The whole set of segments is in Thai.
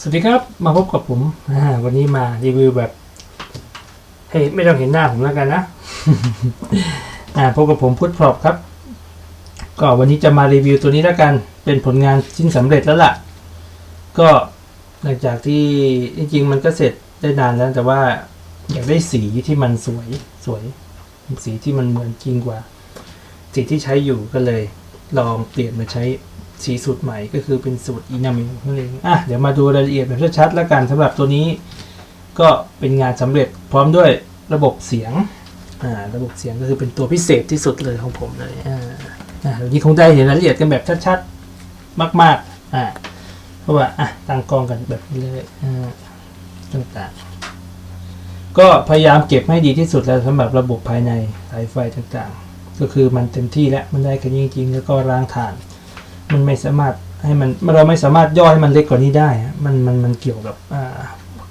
สวัสดีครับมาพบกับผมวันนี้มารีวิวแบบให้ไม่ต้องเห็นหน้าผมแล้วกันนะ พบกับผมพุทธพรอบครับก็วันนี้จะมารีวิวตัวนี้แล้วกันเป็นผลงานชิ้นสำเร็จแล้วล่ะก็หลังจากที่จริงๆมันก็เสร็จได้นานแล้วแต่ว่าอยากได้สีที่มันสวยสีที่มันเหมือนจริงกว่าสีที่ใช้อยู่ก็เลยลองเปลี่ยนมาใช้สีสูตรใหม่ก็คือเป็นสูตรอินามิลนั่นเองเดี๋ยวมาดูรายละเอียดแบบชัดๆแล้วกันสำหรับตัวนี้ก็เป็นงานสำเร็จพร้อมด้วยระบบเสียงระบบเสียงก็คือเป็นตัวพิเศษที่สุดเลยของผมเลยวันนี้คงได้เห็นรายละเอียดกันแบบชัดๆมากๆเพราะว่าตั้งกล้องกันแบบนี้เลยต่างๆก็พยายามเก็บให้ดีที่สุดแล้วสำหรับระบบภายในสายไฟต่างๆก็คือมันเต็มที่แล้วมันได้แค่นี้จริงๆแล้วก็ล้างถ่านมันไม่สามารถให้เราไม่สามารถย่อให้มันเล็กกว่านี้ได้มันเกี่ยวกับ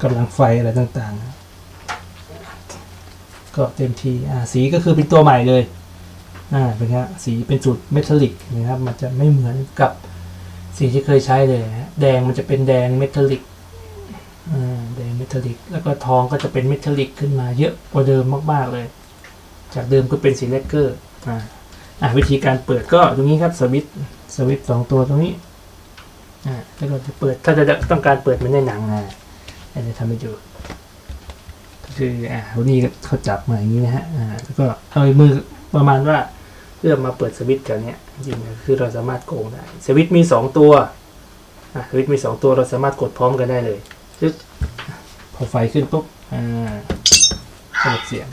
กำลังไฟอะไรต่างๆก็เต็มที่สีก็คือเป็นตัวใหม่เลยเป็นครับสีเป็นสูตรเมทัลลิกนะครับมันจะไม่เหมือนกับสีที่เคยใช้เลยแดงมันจะเป็นแดงเมทัลลิกแดงเมทัลลิกแล้วก็ทองก็จะเป็นเมทัลลิกขึ้นมาเยอะกว่าเดิมมากๆเลยจากเดิมก็เป็นสีแลกเกอร์วิธีการเปิดก็ตรงนี้ครับสวิตช์2ตัวตรงนี้ถ้าเราจะเปิดถ้าจะต้องการเปิดมันในหนังจะทำให้ดูคือวันนี้เขาจับมาอย่างนี้นะฮะแล้วก็เอามือประมาณว่าเพื่อมาเปิดสวิตช์กันเนี้ยจริงๆคือเราสามารถโกงได้สวิตช์มี2ตัวสวิตช์มี2ตัวเราสามารถกดพร้อมกันได้เลยซึ่งพอไฟขึ้นปุ๊บเปิดเสียง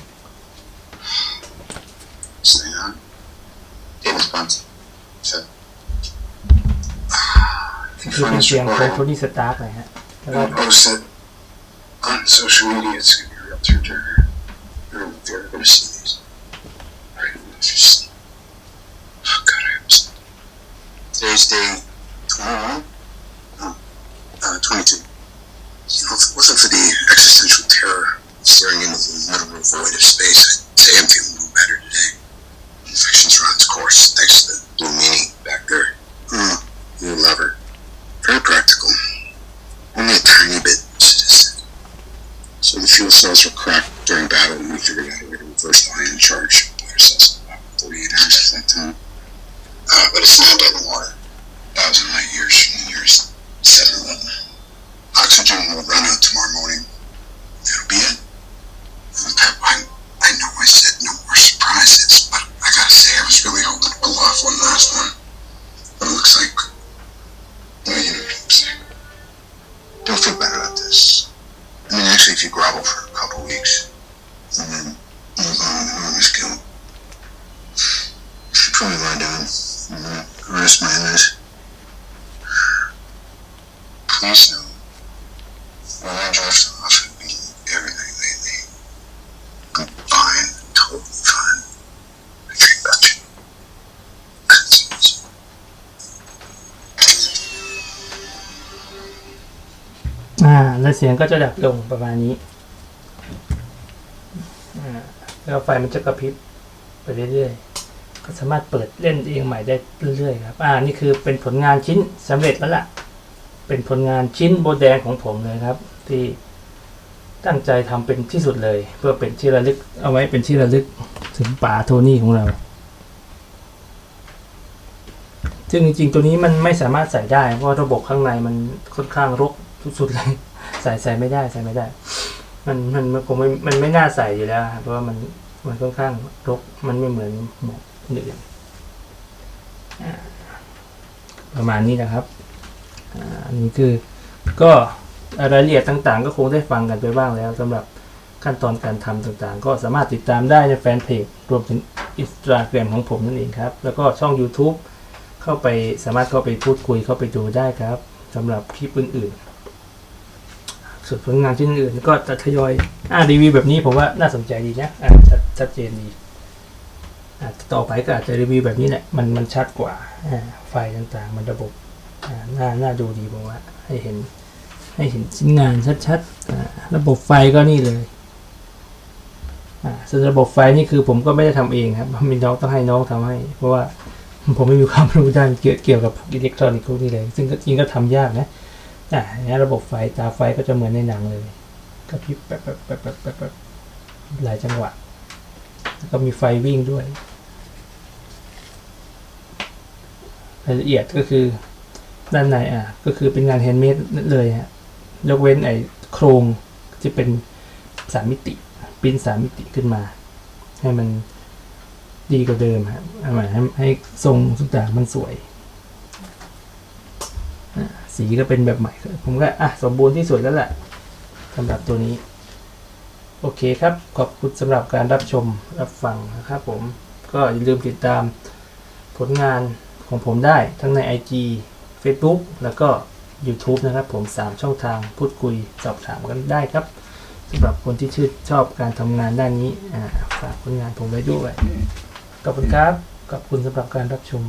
คือเป็นเสียงของโทนี่สตาร์กเลยฮะแล้วก็ on social media it's gonna be a real tearjerker. They're gonna see these. Alright, just oh god I am sad. Today's day 21? No. 22. You know, if it wasn't for the existential terror staring into the literal void of space, I'd say I'm feeling no better today. Infection's run its course thanks to the blue meanie back there. New lever. Very practical. Only a tiny bit sadistic. So the fuel cells were cracked during battle and we figured out a way to reverse the ion charge. Fire cells about 48 hours at that time. But it's now dead in the water. 1,000 light years from the nearest 7-Eleven. Oxygen will run out tomorrow morning. That'll be it. I know I said no more surprises, but I gotta say I was really hoping to pull off one last one. But it looks like, well, you know what I'm saying. Don't feel bad about this. I mean, actually, if you grovel for a couple weeks and then move on with enormous guilt, you should probably lie down and rest my eyes. Please know, when I drift off and we everything lately, I'm fine, totally fine. I dream about you. It's แล้วเสียงก็จะดับลงประมาณนี้แล้วไฟมันจะกระพริบไปเรื่อยๆก็สามารถเปิดเล่นเองใหม่ได้เรื่อยๆครับนี่คือเป็นผลงานชิ้นสำเร็จแล้วล่ะเป็นผลงานชิ้นโบแดงของผมเลยครับที่ตั้งใจทำเป็นที่สุดเลยเพื่อเป็นที่ระลึกเอาไว้เป็นที่ระลึกถึงป๋าโทนี่ของเราซึ่งจริงๆตัวนี้มันไม่สามารถใส่ได้เพราะระบบข้างในมันค่อนข้างรกสุดๆเลยใส่ไม่ได้มันคงมันไม่น่าใส่อยู่แล้วเพราะว่ามันค่อนข้างรกมันไม่เหมือนหมวกอื่นประมาณนี้นะครับอันนี้คือก็รายละเอียดต่างๆก็คงได้ฟังกันไปบ้างแล้วสำหรับขั้นตอนการทำต่างๆก็สามารถติดตามได้ในแฟนเพจรวมถึง Instagram ของผมนั่นเองครับแล้วก็ช่อง YouTube สามารถเข้าไปพูดคุยเข้าไปดูได้ครับสำหรับคลิปอื่นๆส่วนผลงานชิ้นอื่นก็จะทยอยรีวิวแบบนี้ผมว่าน่าสนใจดีนะชัดเจนดีต่อไปก็อาจจะรีวิวแบบนี้แหละมันชัดกว่าไฟต่างๆมันระบบน่าดูดีผมว่าให้เห็นชิ้นงานชัดๆระบบไฟก็นี่เลยส่วนระบบไฟนี่คือผมก็ไม่ได้ทำเองครับมีน้องต้องให้น้องทำให้เพราะว่า ผมไม่มีความรู้ด้านเกี่ยวกับอิเล็กทรอนิกส์พวกนี้เลยซึ่งจริงก็ทำยากนะ เนี่ยระบบไฟตาไฟก็จะเหมือนในหนังเลยกระพริบแบบหลายจังหวะแล้วก็มีไฟวิ่งด้วยรายละเอียดก็คือด้านในก็คือเป็นงานแฮนด์เมดเลยฮะยกเว้นไอ้โครงจะเป็น3 มิติปริ้น3 มิติขึ้นมาให้มันดีกว่าเดิมฮะให้ทรงต่างๆมันสวยสีก็เป็นแบบใหม่ผมก็สมบูรณ์ที่สุดแล้วแหละสำหรับตัวนี้โอเคครับขอบคุณสำหรับการรับชมรับฟังนะครับผมก็อย่าลืมติดตามผลงานของผมได้ทั้งใน IG Facebook แล้วก็ YouTube นะครับผม3ช่องทางพูดคุยสอบถามกันได้ครับสำหรับคนที่ชื่นชอบการทำงานด้านนี้ฝากผลงานผมไว้ด้วยขอบคุณครับขอบคุณสำหรับการรับชม